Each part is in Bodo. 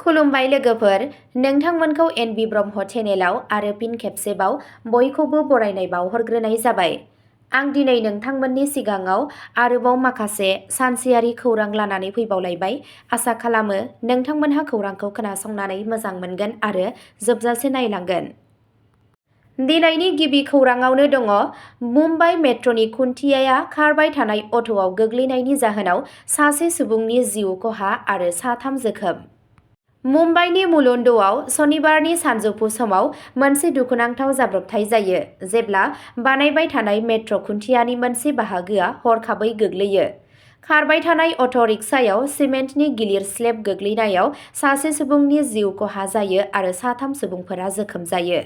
खुलुमबाय लोगोफोर, नोंथांमोनखौ एनबि ब्रह्म चेनेलाव आरो फिन खेबसेबाव बयखौबो बरायनाय बावहरग्रोनाय जाबाय। आं दिनै नोंथांमोननि सिगाङाव आरोबाव माखासे सानसेयारि खौरां लानानै फैबावलायबाय। आसा खालामो नोंथांमोनहा खौरांखौ खोनासंनानै मोजां मोनगोन आरो जोबजासे नायलांगोन। दिनैनि गिबि खौराङावनो दङ मुम्बाइ मेट्र'नि खुन्थियाया खारबाय थानाय अट'आव गोग्लैनायनि जाहोनाव सासे सुबुंनि जिउ खहा आरो साथाम जोखोम। मुम्बाइनि मुलुन्दआव सनिबारनि सानजौफु समाव मोनसे दुखुनांथाव जाब्रबथाय जायो जेब्ला बानायबाय थानाय मेट्र' खुन्थियानि मोनसे बाहागोआ हरखाबै गोग्लैयो। खारबाय थानाय अट' रिक्सायाव सिमेन्टनि गिलिर स्लेब गोग्लैनायाव सासे सुबुंनि जिउ खहा जायो आरो साथाम सुबुंफोरा जोखोम जायो।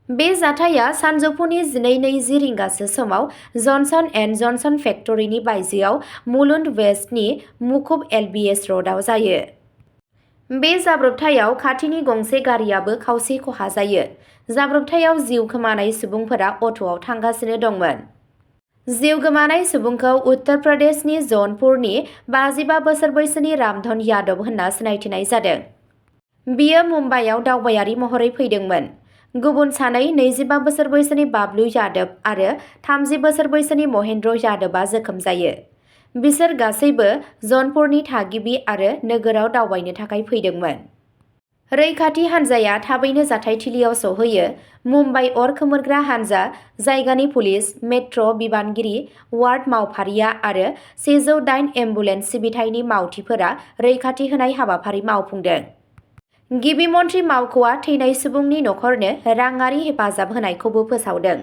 बे जाथाया सानजौफुनि 12:20 रिंगासो समाव जनसन एन्ड जनसन फेक्टरिनि बायजोआव मुलुन्ड वेस्टनि मुखुब एलबिएस र'डआव जायो। बे जाब्रबथायाव खाथिनि गंसे गारियाबो खावसे खहा जायो। जाब्रबथायाव जिउ खोमानाय सुबुंफोरा अट'आव थांगासिनो दंमोन। जिउ गोमानाय सुबुंखौ उत्तर प्रदेशनि जौनपुरनि 55 बोसोर बैसोनि रामधन यादव होनना सिनायथिनाय जादों। बियो मुम्बाइआव दावबायारि महरै फैदोंमोन। गुबुन सानै 25 बोसोर बैसोनि बाबलु यादव आरो 30 बोसोर बैसोनि महेन्द्र यादवआ जोखोम जायो। बिसोर गासैबो जौनपुरनि थागिबि आरो नोगोराव दावबायनो थाखाय फैदोंमोन। रैखाथि हान्जाया थाबैनो जाथायथिलियाव सौहैयो। मुम्बाइ अर खोमोरग्रा हान्जा, जायगानि पुलिस, मेट्र' बिबानगिरि, वार्ड मावफारिया आरो 108 एम्बुलेन्स सिबिथायनि मावथिफोरा रैखाथि होनाय हाबाफारि मावफुंदों। गिबि मन्थ्रि मावख'आ थैनाय सुबुंनि नखरनो राङारि हेफाजाब होनायखौबो फोसावदों।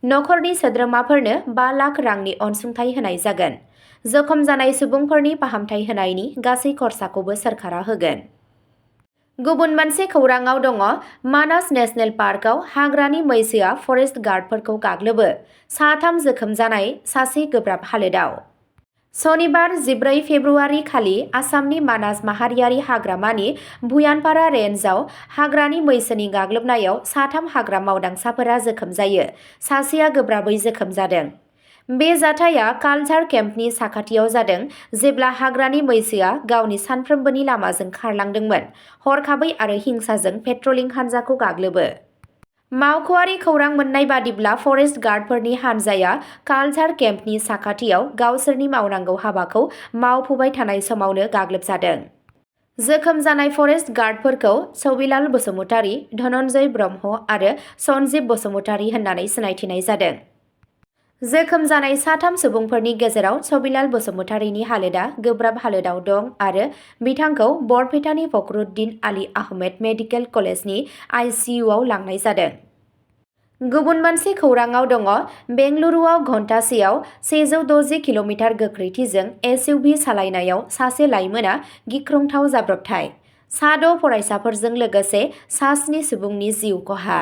नखरनि सोद्रोमाफोरनो 5 लाख रांनि अनसुंथाइ होनाय जागोन। जखम जानाय सुबुंफोरनि फाहामथाय होनायनि गासै खरसाखौबो सोरखारा होगोन। गुबुन मोनसे खौराङाव दङ मानास नेशनेल पार्कआव हाग्रानि मैसोआ फरेस्ट गार्डफोरखौ गाग्लोबो। साथाम जोखोम जानाय, सासे गोब्राब हालोदाव। सनिबार 14 फेब्रुआरि खालि आसामनि मानास माहारियारि हाग्रामानि भुयानपारा रेन्जआव हाग्रानि मैसोनि गाग्लोबनायाव साथाम हाग्रा मावदांसाफोरा जोखोम जायो। सासेया गोब्राबै जोखोम जादों। बे जाथाया कालचार केम्पनि साखाथियाव जादों जेब्ला हाग्रानि मैसोआ गावनि सानफ्रोमबोनि लामाजों खारलांदोंमोन। हरखाबै आरो हिंसाजों पेट्रलिं हान्जाखौ गाग्लोबो। मावख'आरि खौरां मोननाय बादिब्ला फरेस्ट गार्डफोरनि हान्जाया कालचार केम्पनि साखाथियाव गावसोरनि मावनांगौ हाबाखौ मावफुबाय थानाय समावनो गाग्लोबजादों। जोखोम जानाय फरेस्ट गार्डफोरखौ सबिलाल बसुमतारी, धनन्जय ब्रह्म आरो सन्जीब बसुमतारी होननानै सिनायथिनाय जादों। जोखोम जानाय साथाम सुबुंफोरनि गेजेराव सबिलाल बसुमतारीनि हालोदा गोब्राब हालोदाव दं आरो बिथांखौ बरपेटानि फखरुद्दिन आली आहमेद मेडिकेल कलेजनि आइसिइउआव लांनाय जादों। गुबुन मोनसे खौराङाव दङ बेंगलुरुआव घन्टासेयाव 160 किल'मिटार गोख्रैथिजों एसइउभि सालायनायाव सासे लाइमोना गिख्रंथाव जाब्रबथाय। 6 फरायसाफोरजों लोगोसे 7 सुबुंनि जिउ खहा।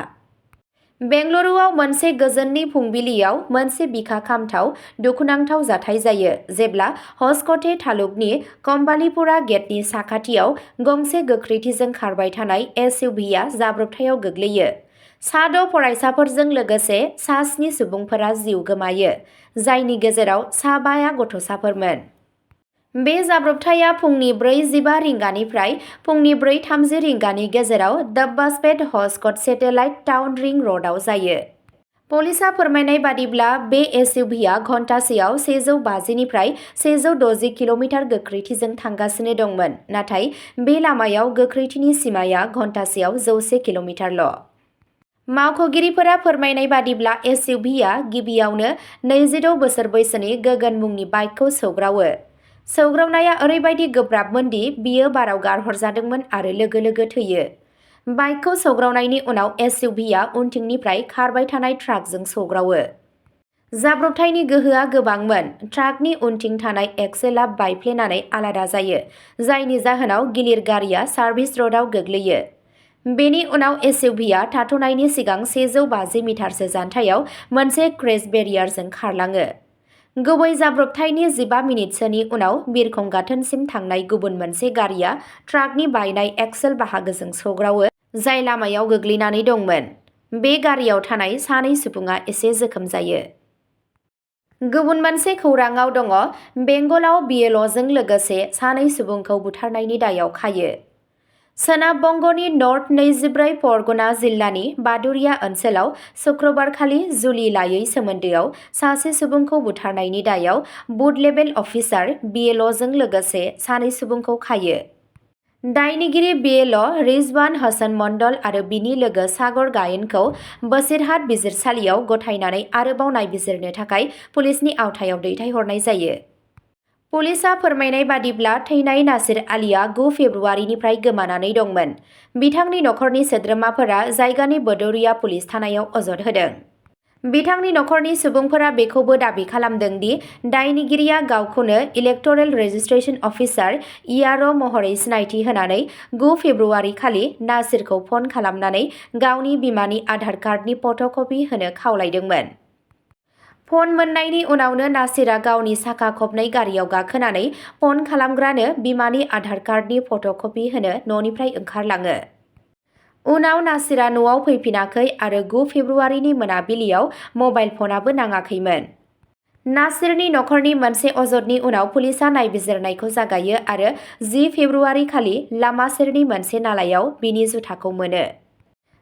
बेंगलुरुआव मोनसे गोजोननि फुंबिलियाव मोनसे बिखा खामथाव दुखुनांथाव जाथाय जायो जेब्ला हसक'टे तालुकनि कम्बालीपुरा गेटनि साखाथियाव गंसे गोख्रैथिजों खारबाय थानाय एसइउभिआ जाब्रबथायाव गोग्लैयो। 6 फरायसाफोरजों लोगोसे 7 सुबुंफोरा जिउ गोमायो, जायनि गेजेराव 5 गथ'साफोरमोन। बे जाब्रबथाया फुंनि 4:15 रिंगानिफ्राय फुंनि 4:30 रिंगानि गेजेराव दब्बासपेट हसकट सेटेलाइट टाउन रिं र'डआव जायो। पुलिसआ फोरमायनाय बादिब्ला बे एसइउभिआ घन्टासेयाव 150 निफ्राय 160 किल'मिटार गोख्रैथिजों थांगासिनो दंमोन, नाथाय बे लामायाव गोख्रैथिनि सिमाया घन्टासेयाव 100 किल'मिटारल'। मावख'गिरिफोरा फोरमायनाय बादिब्ला एसइउभिआ गिबियावनो 26 बोसोर बैसोनि गगन मुंनि बाइकखौ सौग्रावो। सौग्रावनाया ओरैबायदि गोब्राबमोन दि बियो बाराव गारहरजादोंमोन आरो लोगो लोगो थैयो। बाइकखौ सौग्रावनायनि उनाव एसइउभिआ उनथिंनिफ्राय खारबाय थानाय ट्राकजों सौग्रावो। जाब्रबथायनि गोहोआ गोबांमोन। ट्राकनि उनथिं थानाय एक्सेलआ बायफ्लेनानै आलादा जायो, जायनि जाहोनाव गिलिर गारिआ सार्भिस र'डआव गोग्लैयो। बेनि उनाव एसइउभिआ थाथ'नायनि सिगां 150 मिटारसो जानथायाव मोनसे क्रेश बेरियारजों खारलाङो। गुबै जाब्रबथायनि 15 मिनिटसोनि उनाव बिरखं गाथोनसिम थांनाय गुबुन मोनसे गारिआ ट्राकनि बायनाय एक्सेल बाहागोजों सौग्रावो, जाय लामायाव गोग्लैनानै दंमोन। बे गारियाव थानाय 2 सुबुङा एसे जोखोम जायो। गुबुन मोनसे खौराङाव दङ बेंगलाव बिएलअ'जों लोगोसे 2 सुबुंखौ बुथारनायनि दायाव खायो। सोनाब बंगनि नर्थ 24 परगना जिल्लानि बादुरिया ओनसोलाव शुक्रबारखालि जुलि लायै सोमोन्दोआव सासे सुबुंखौ बुथारनायनि दायाव बुथ लेभेल अफिसार BLOजों लोगोसे सानै सुबुंखौ खायो। दायनिगिरि BLO रिजवान हसन मण्डल आरो बिनि लोगो सागर गायेनखौ बसिरहाट बिजिरसालियाव गथायनानै आरोबाव नायबिजिरनो थाखाय पुलिसनि आवथायाव दैथायहरनाय जायो। पुलिसआ फोरमायनाय बादिब्ला थैनाय नासिर आलीआ 9 फेब्रुआरिनिफ्राय गोमानानै दंमोन। बिथांनि नखरनि सोद्रोमाफोरा जायगानि बदौरिया पुलिस थानायाव अजद होदों। बिथांनि नखरनि सुबुंफोरा बेखौबो दाबि खालामदों दि दायनिगिरिया गावखौनो इलेक्टरेल रेजिस्ट्रेशन अफिसार ERO महरै सिनायथि होनानै 9 फेब्रुआरि खालि नासिरखौ फन खालामनानै गावनि बिमानि आधार कार्डनि फट'कपि होनो खावलायदोंमोन। फन मोननायनि उनावनो नासिरआ गावनि साखा खबनै गारियाव गाखोनानै फन खालामग्रानो बिमानि आधार कार्डनि फट'कपि होनो न'निफ्राय ओंखारलाङो। उनाव नासिरआ न'आव फैफिनाखै आरो 9 फेब्रुआरिनि मोनाबिलियाव मबाइल फनाबो नाङाखैमोन। नासिरनि नखरनि मोनसे अजदनि उनाव पुलिसआ नायबिजिरनायखौ जागायो आरो 10 फेब्रुआरि खालि लामा सेरनि मोनसे नालायाव बिनि जुथाखौ मोनो।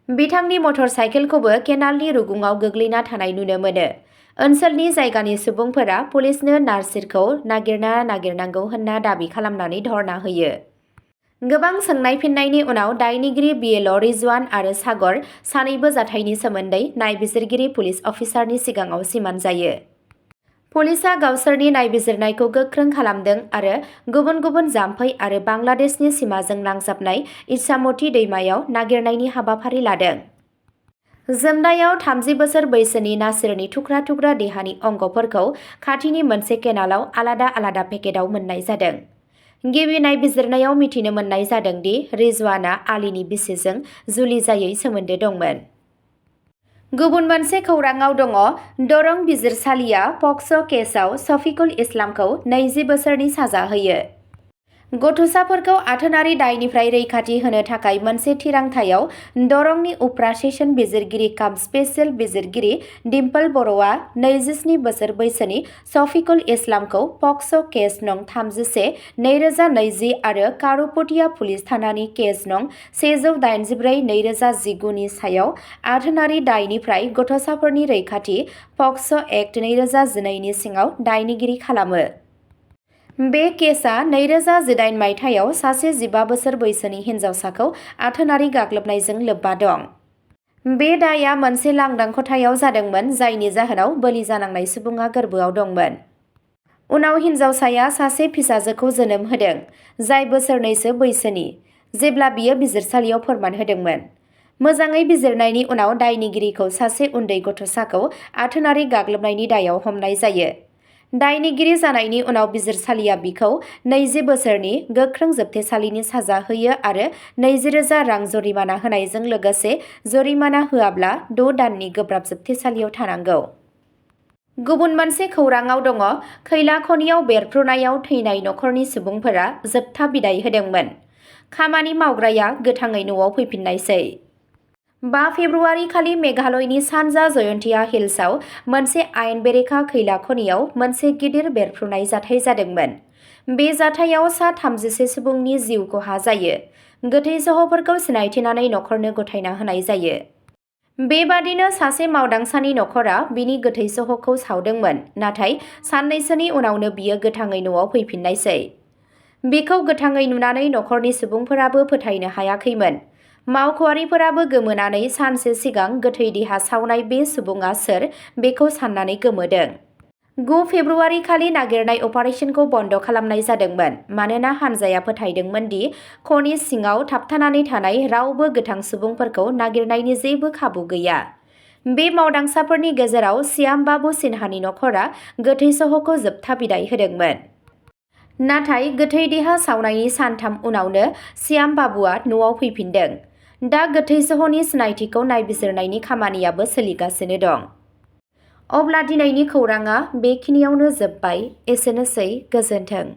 बिथांनि मटर साइकेलखौबो केनालनि रुगुङाव गोग्लैना थानाय नुनो मोनो। ओनसोलनि जायगानि सुबुंफोरा पुलिसनो नासिरखौ नागिरनांगौ होनना दाबि खालामनानै धर्ना होयो। गोबां सोंनाय फिननायनि उनाव दायनिगिरि BLO रिजवान आरो सागर सानैबो जाथायनि सोमोन्दै नायबिजिरगिरि पुलिस अफिसारनि सिगाङाव सिमान जायो। पुलिसआ गावसोरनि नायबिजिरनायखौ गोख्रों खालामदों आरो गुबुन गुबुन जाम्फै आरो बांलादेशनि सिमाजों नांजाबनाय इसामती दैमायाव नागिरनायनि हाबाफारि लादों। जोमनायाव 30 बोसोर बैसोनि नासिरनि थुख्रा थुख्रा देहानि अंगफोरखौ खाथिनि मोनसे केनालाव आलादा आलादा पेकेटआव मोननाय जादों। गिबि नायबिजिरनायाव मिथिनो मोननाय जादों दि रिजवानआ आलीनि बिसिजों जुलि जायै सोमोन्दो दंमोन। गुबुन मोनसे खौराङाव दङ दरं बिजिरसालिया POCSO केसआव शफिकुल इस्लामखौ 20 बोसोरनि साजा होयो। गथ'साफोरखौ आथोनारि दायनिफ्राय रैखाथि होनो थाखाय मोनसे थिरांथायाव दरंनि उफ्रा सेसन बिजिरगिरि काम स्पेसियेल बिजिरगिरि डिम्पल बर'आ 27 बोसोर बैसोनि शफिकुल इस्लामखौ POCSO केस नं 31/2020 आरो कारुपटिया पुलिस थानानि केस नं 184/2019 नि सायाव आथोनारि दायनिफ्राय गथ'साफोरनि रैखाथि POCSO एक्ट 2012 नि सिङाव दायनिगिरि खालामो। बे केसआ 2018 मायथाइयाव सासे 15 बोसोर बैसोनि हिन्जावसाखौ आथोनारि गाग्लोबनायजों लोब्बा दं। बे दायआ मोनसे लांदां खथायाव जादोंमोन जायनि जाहोनाव बोलि जानांनाय सुबुङा गोर्बोआव दंमोन। उनाव हिन्जावसाया सासे फिसाजोखौ जोनोम होदों, जाय बोसोरनैसो बैसोनि, जेब्ला बियो बिजिरसालियाव फोरमान होदोंमोन। मोजाङै बिजिरनायनि उनाव दायनिगिरिखौ सासे उन्दै गथ'साखौ आथोनारि गाग्लोबनायनि दायाव हमनाय जायो। दायनिगिरि जानायनि उनाव बिजिरसालिया बिखौ 20 बोसोरनि गोख्रों जोबथेसालिनि साजा होयो आरो 20,000 रां जरिमाना होनायजों लोगोसे जरिमाना होआब्ला 6 दाननि गोब्राब जोबथेसालियाव थानांगौ। गुबुन मोनसे खौराङाव दङ खैला खनियाव बेरफ्रुनायाव थैनाय नखरनि सुबुंफोरा जोबथा बिदाय होदोंमोन। खामानि मावग्राया गोथाङै न'आव फैफिननायसै। 5 फेब्रुआरि खालि मेघालयनि सानजा जयन्तिया हिल्सआव मोनसे आयेन बेरेखा खैला खनियाव मोनसे गिदिर बेरफ्रुनाय जाथाय जादोंमोन। बे जाथायाव सा 31 सुबुंनि जिउ खहा जायो। गोथै सहफोरखौ सिनायथिनानै नखरनो गथायना होनाय जायो। बेबादिनो सासे मावदांसानि नखरा बिनि गोथै सहखौ सावदोंमोन, नाथाय साननैसोनि उनावनो बियो गोथाङै न'आव फैफिननायसै। बिखौ गोथाङै नुनानै नखरनि सुबुंफोराबो फोथायनो हायाखैमोन। मावख'आरिफोराबो गोमोनानै सानसे सिगां गोथै देहा सावनाय बे सुबुङा सोर बेखौ साननानै गोमोदों। 9 फेब्रुआरि खालि नागिरनाय अपारेशनखौ बन्द खालामनाय जादोंमोन मानोना हानजाया फोथायदोंमोन दि खनि सिङाव थाबथानानै थानाय रावबो गोथां सुबुंफोरखौ नागिरनायनि जेबो खाबु गैया। बे मावदांसाफोरनि गेजेराव श्याम बाबु सिन्हानि नखरा गोथै सहखौ जोबथा बिदाय होदोंमोन। नाथाय गोथै देहा सावनायनि सानथाम उनावनो श्याम बाबुआ न'आव फैफिनदों। दा गोथै सहनि सिनायथिखौ नायबिजिरनायनि खामानियाबो सोलिगासिनो दं। अब्ला दिनैनि खौराङा बेखिनियावनो जोबबाय। एसेनोसै, गोजोन्थों।